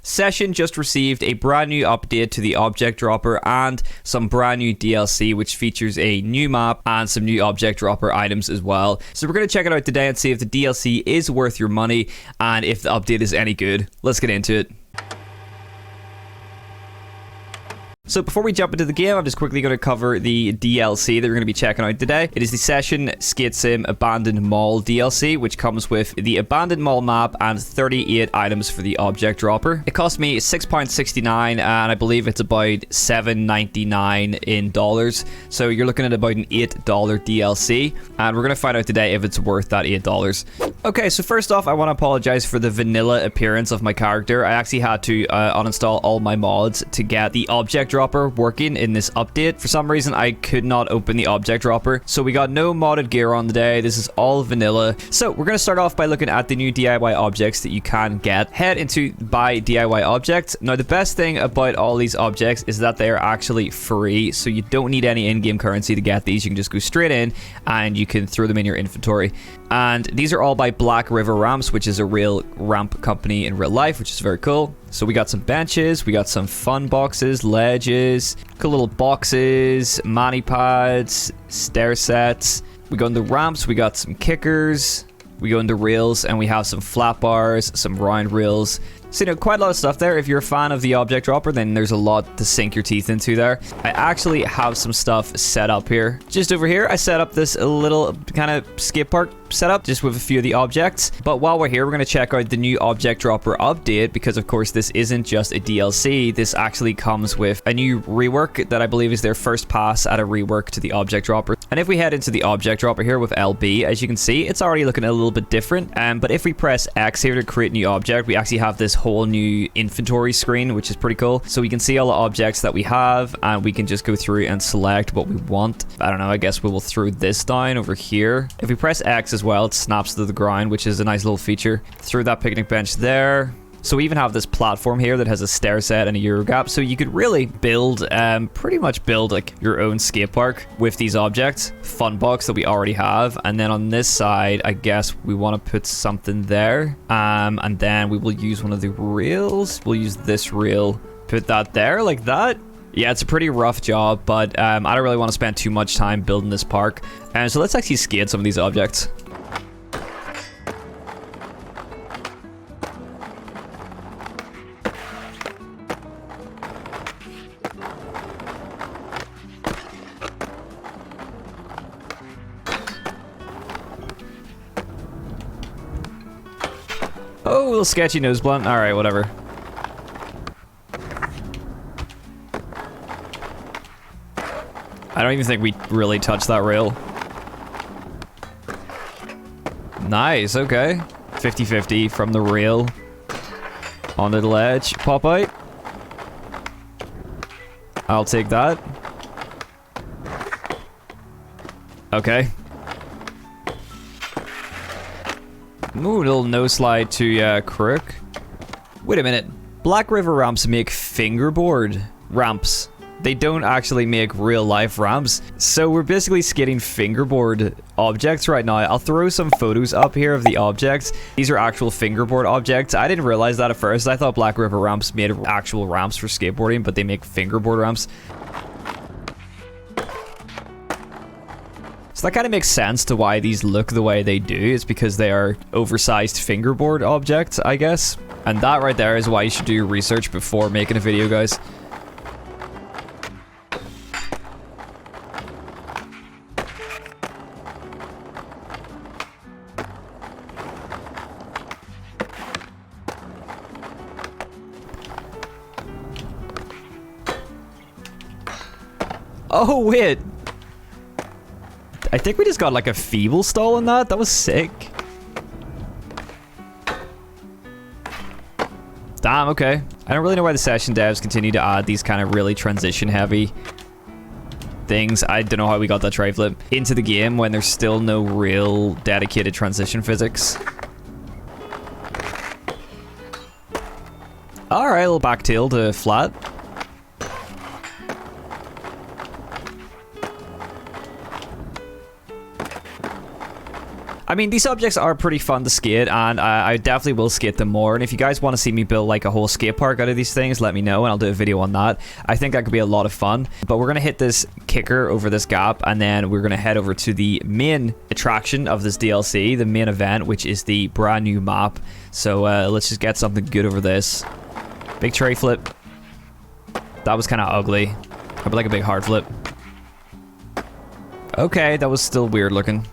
Session just received a brand new update to the object dropper and some brand new DLC, which features a new map and some new object dropper items as well. So we're going to check it out today and see if the DLC is worth your money and if the update is any good. Let's get into it. So before we jump into the game, I'm just quickly going to cover the DLC that we're going to be checking out today. It is the Session Skate Sim Abandoned Mall DLC, which comes with the Abandoned Mall map and 38 items for the object dropper. It cost me £6.69 and I believe it's about $7.99 in dollars. So you're looking at about an $8 DLC, and we're going to find out today if it's worth that $8. Okay, so first off, I want to apologize for the vanilla appearance of my character. I actually had to uninstall all my mods to get the object dropper working in this update. For some reason, I could not open the object dropper, so we got no modded gear on today. This is all vanilla. So we're going to start off by looking at the new DIY objects that you can get. Head into buy DIY objects. Now, the best thing about all these objects is that they are actually free, so you don't need any in-game currency to get these. You can just go straight in and you can throw them in your inventory. And these are all by Black River Ramps, which is a real ramp company in real life, which is very cool. So we got some benches, we got some fun boxes, ledges, cool little boxes, mani pads, stair sets. We go into ramps, we got some kickers, we go into rails, and we have some flat bars, some round rails. So, you know, quite a lot of stuff there. If you're a fan of the object dropper, then there's a lot to sink your teeth into there. I actually have some stuff set up here. Just over here, I set up this little kind of skate park setup just with a few of the objects. But while we're here, we're going to check out the new object dropper update because, of course, this isn't just a DLC. This actually comes with a new rework that I believe is their first pass at a rework to the object dropper. And if we head into the object dropper here with LB, as you can see, it's already looking a little bit different. But if we press X here to create new object, we actually have this whole new inventory screen, which is pretty cool. So we can see all the objects that we have, and we can just go through and select what we want. I don't know, I guess we will throw this down over here. If we press X as well, it snaps to the ground, which is a nice little feature. Throw that picnic bench there. So we even have this platform here that has a stair set and a Euro gap. So you could really build, pretty much build like your own skate park with these objects. Fun box that we already have. And then on this side, I guess we want to put something there. And then we will use one of the rails. We'll use this rail, put that there like that. Yeah, it's a pretty rough job, but I don't really want to spend too much time building this park. So let's actually skate some of these objects. Oh, a little sketchy nose blunt. All right, whatever. I don't even think we really touched that rail. Nice, okay. 50-50 from the rail onto the ledge. Pop out. I'll take that. Okay. Ooh, little no slide to crook. Wait a minute. Black River Ramps make fingerboard ramps. They don't actually make real life ramps. So we're basically skating fingerboard objects right now. I'll throw some photos up here of the objects. These are actual fingerboard objects. I didn't realize that at first. I thought Black River Ramps made actual ramps for skateboarding, but they make fingerboard ramps. So that kind of makes sense to why these look the way they do. It's because they are oversized fingerboard objects, I guess. And that right there is why you should do your research before making a video, guys. Oh, wait. I think we just got like a feeble stall in that. That was sick. Damn, okay. I don't really know why the session devs continue to add these kind of really transition heavy things. I don't know how we got that tray flip into the game when there's still no real dedicated transition physics. Alright, a little back tail to flat. I mean, these objects are pretty fun to skate, and I definitely will skate them more. And if you guys want to see me build like a whole skate park out of these things, let me know, and I'll do a video on that. I think that could be a lot of fun. But we're going to hit this kicker over this gap, and then we're going to head over to the main attraction of this DLC, the main event, which is the brand new map. So let's just get something good over this. Big tray flip. That was kind of ugly. I'd like a big hard flip. Okay, that was still weird looking.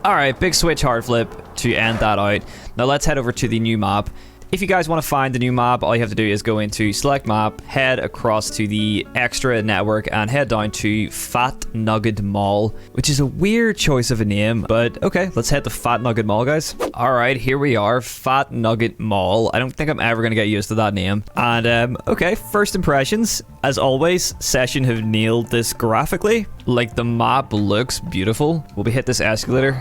Alright, big switch hard flip to end that out. Now let's head over to the new map. If you guys want to find the new map, all you have to do is go into select map, head across to the extra network, and head down to Fat Nugget Mall, which is a weird choice of a name, but okay, let's head to Fat Nugget Mall, guys. Alright, here we are, Fat Nugget Mall. I don't think I'm ever going to get used to that name. And, okay, first impressions. As always, Session have nailed this graphically. Like, the map looks beautiful. Will we hit this escalator?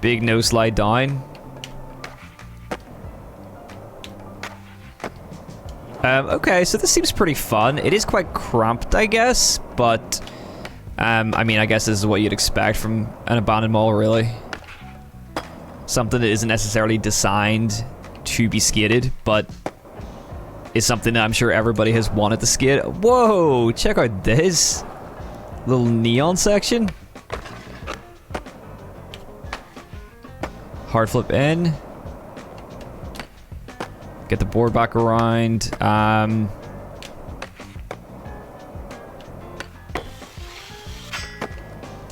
Big no slide down. Okay, so this seems pretty fun. It is quite cramped, I guess, but I mean, I guess this is what you'd expect from an abandoned mall, really. Something that isn't necessarily designed to be skated, but is something that I'm sure everybody has wanted to skate. Whoa, check out this little neon section. Hard flip in. Get the board back around.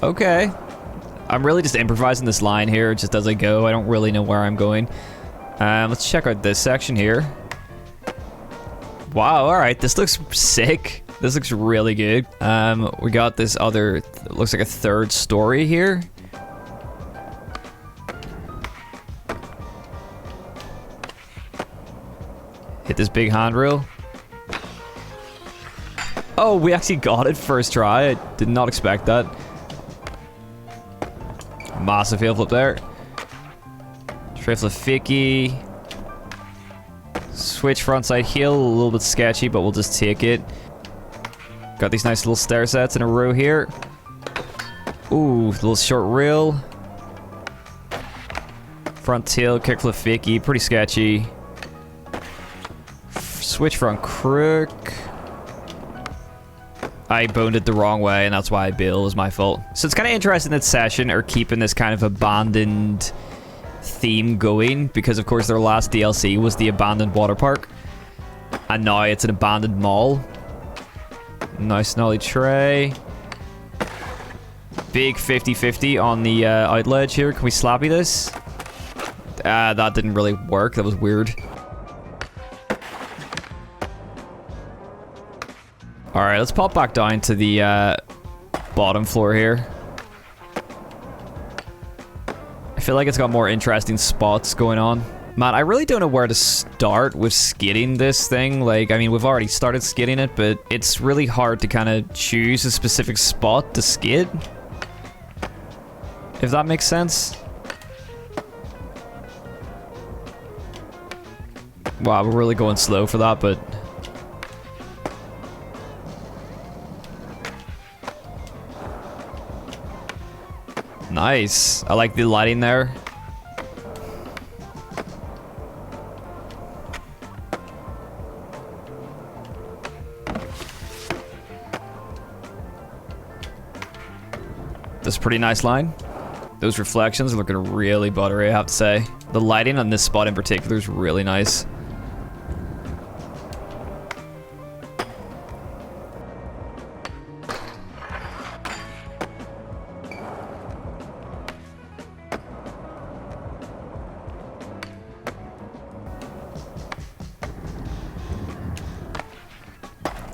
Okay. I'm really just improvising this line here just as I go. I don't really know where I'm going. Let's check out this section here. Wow, alright. This looks sick. This looks really good. We got this other, looks like a third story here. Hit this big handrail. Oh, we actually got it first try. I did not expect that. Massive heel flip there. Tray flip Ficky. Switch frontside heel. A little bit sketchy, but we'll just take it. Got these nice little stair sets in a row here. Ooh, little short rail. Front tail, kickflip Ficky. Pretty sketchy. Switch front crook. I boned it the wrong way, and that's why I bailed. It was my fault. So it's kind of interesting that Session are keeping this kind of abandoned theme going, because of course their last DLC was the abandoned water park, and now it's an abandoned mall. Nice nollie tray. Big 50-50 on the out ledge here. Can we slappy this? That didn't really work. That was weird. Alright, let's pop back down to the bottom floor here. I feel like it's got more interesting spots going on. Man, I really don't know where to start with skidding this thing. Like, I mean, we've already started skidding it, but it's really hard to kind of choose a specific spot to skid. If that makes sense. Wow, we're really going slow for that, but... Nice. I like the lighting there. That's a pretty nice line. Those reflections are looking really buttery, I have to say. The lighting on this spot in particular is really nice.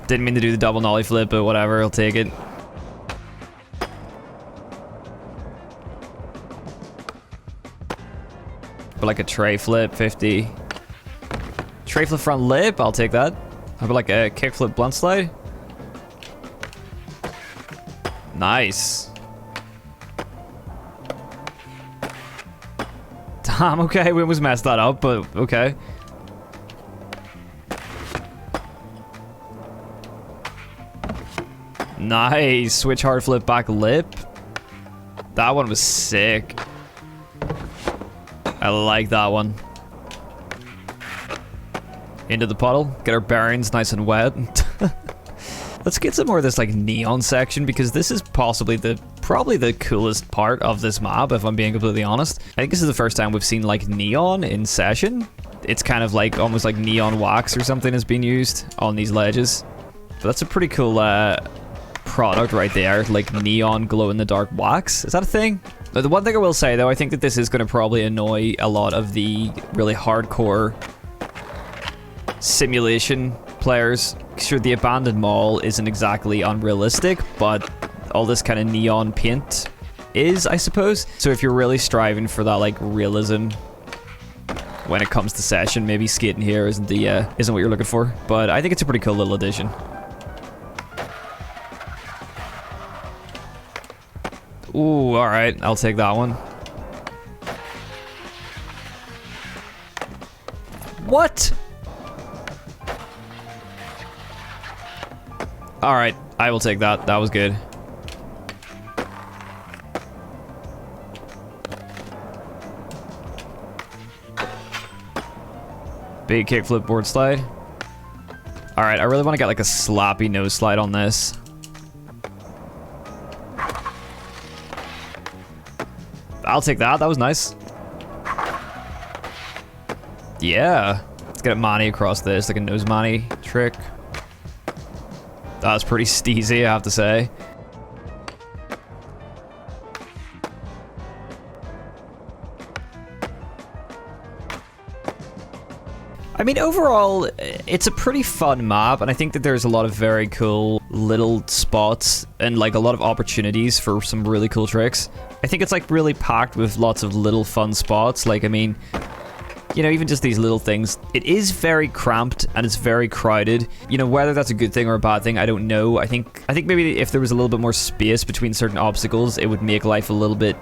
Didn't mean to do the double nollie flip, but whatever, I'll take it. But like a tray flip, 50. Tray flip front lip, I'll take that. How about like a kick flip blunt slide? Nice. Damn, okay, we almost messed that up, but okay. Nice. Switch hard flip back lip. That one was sick. I like that one. Into the puddle. Get our bearings nice and wet. Let's get some more of this like neon section, because this is possibly probably the coolest part of this map, if I'm being completely honest. I think this is the first time we've seen like neon in session. It's kind of like almost like neon wax or something has been used on these ledges. But that's a pretty cool product right there, like neon glow in the dark wax. Is that a thing? Now, the one thing I will say though, I think that this is going to probably annoy a lot of the really hardcore simulation players. Sure, the abandoned mall isn't exactly unrealistic, but all this kind of neon paint is, I suppose. So if you're really striving for that like realism when it comes to session, maybe skating here isn't what you're looking for. But I think it's a pretty cool little addition. Ooh, all right, I'll take that one. What? All right, I will take that. That was good. Big kickflip board slide. All right, I really want to get like a sloppy nose slide on this. I'll take that. That was nice. Yeah. Let's get a Mani across this, like a nose Mani trick. That was pretty steezy, I have to say. I mean, overall, it's a pretty fun map, and I think that there's a lot of very cool little spots and like a lot of opportunities for some really cool tricks. I think it's like really packed with lots of little fun spots. Like, I mean, you know, even just these little things. It is very cramped and it's very crowded. You know, whether that's a good thing or a bad thing, I don't know. I think maybe if there was a little bit more space between certain obstacles, it would make life a little bit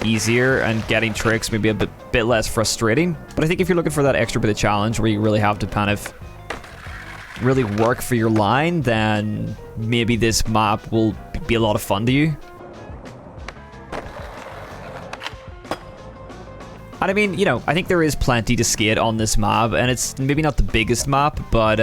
easier and getting tricks maybe a bit less frustrating. But I think if you're looking for that extra bit of challenge where you really have to kind of really work for your line, then maybe this map will be a lot of fun to you. And I mean, you know, I think there is plenty to skate on this map, and it's maybe not the biggest map, but,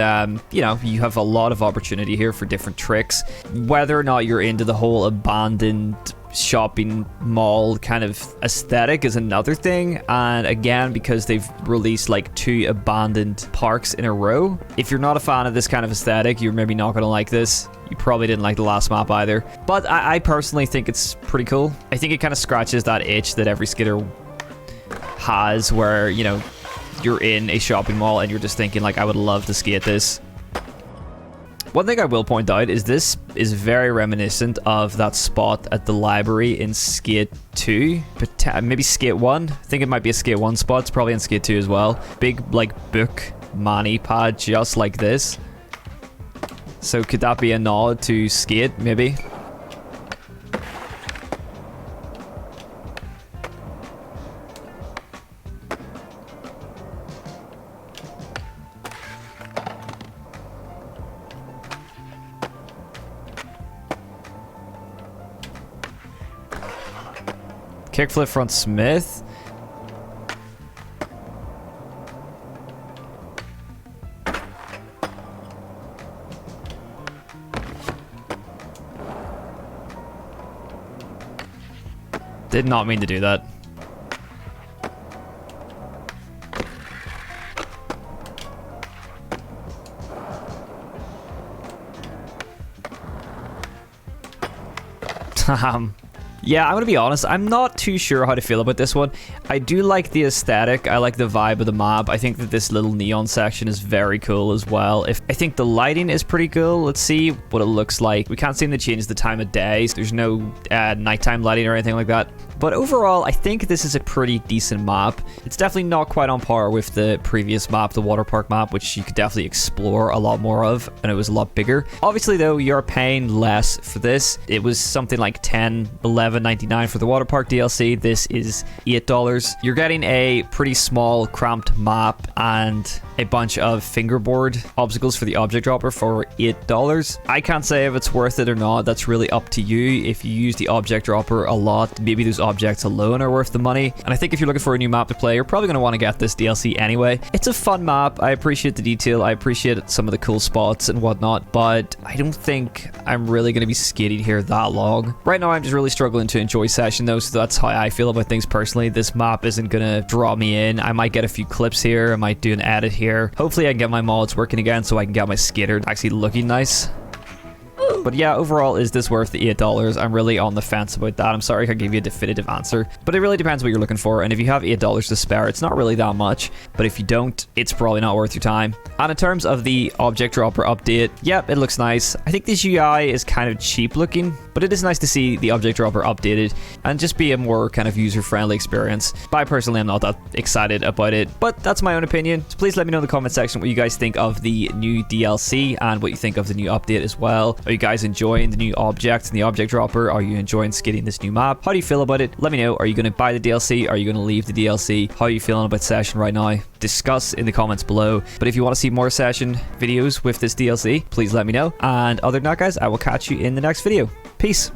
you know, you have a lot of opportunity here for different tricks. Whether or not you're into the whole abandoned shopping mall kind of aesthetic is another thing, and again, because they've released like 2 abandoned parks in a row, if you're not a fan of this kind of aesthetic, you're maybe not going to like this. You probably didn't like the last map either, but I personally think it's pretty cool. I think it kind of scratches that itch that every skater has, where, you know, you're in a shopping mall and you're just thinking like, I would love to skate this. One thing I will point out is this is very reminiscent of that spot at the library in Skate 2, but maybe Skate 1. I think it might be a Skate 1 spot. It's probably in Skate 2 as well. Big like book Mani pad just like this. So could that be a nod to Skate maybe? Kickflip front Smith. Did not mean to do that. Yeah, I'm gonna be honest, I'm not too sure how to feel about this one. I do like the aesthetic, I like the vibe of the map. I think that this little neon section is very cool as well. I think the lighting is pretty cool. Let's see what it looks like. We can't seem to change the time of day, so there's no nighttime lighting or anything like that. But overall, I think this is a pretty decent map. It's definitely not quite on par with the previous map, the water park map, which you could definitely explore a lot more of, and it was a lot bigger. Obviously though, you're paying less for this. It was something like $10, $11 $7.99 for the water park DLC. This is $8. You're getting a pretty small cramped map and a bunch of fingerboard obstacles for the object dropper for $8. I can't say if it's worth it or not. That's really up to you. If you use the object dropper a lot, maybe those objects alone are worth the money. And I think if you're looking for a new map to play, you're probably going to want to get this DLC anyway. It's a fun map. I appreciate the detail. I appreciate some of the cool spots and whatnot, but I don't think I'm really going to be skating here that long. Right now, I'm just really struggling to enjoy Session though, so that's how I feel about things personally. This map isn't going to draw me in. I might get a few clips here. I might do an edit here. Hopefully I can get my mods working again so I can get my skater actually looking nice. But yeah, overall, is this worth the $8? I'm really on the fence about that. I'm sorry I can't give you a definitive answer, but it really depends what you're looking for. And if you have $8 to spare, it's not really that much. But if you don't, it's probably not worth your time. And in terms of the object dropper update, yep, it looks nice. I think this UI is kind of cheap looking, but it is nice to see the object dropper updated and just be a more kind of user-friendly experience. But I personally am not that excited about it, but that's my own opinion. So please let me know in the comment section what you guys think of the new DLC and what you think of the new update as well. Are you guys enjoying the new objects and the object dropper? Are you enjoying skating this new map? How do you feel about it? Let me know. Are you going to buy the DLC? Are you going to leave the DLC? How are you feeling about Session right now? Discuss in the comments below. But if you want to see more Session videos with this DLC, please let me know. And other than that, guys, I will catch you in the next video. Peace.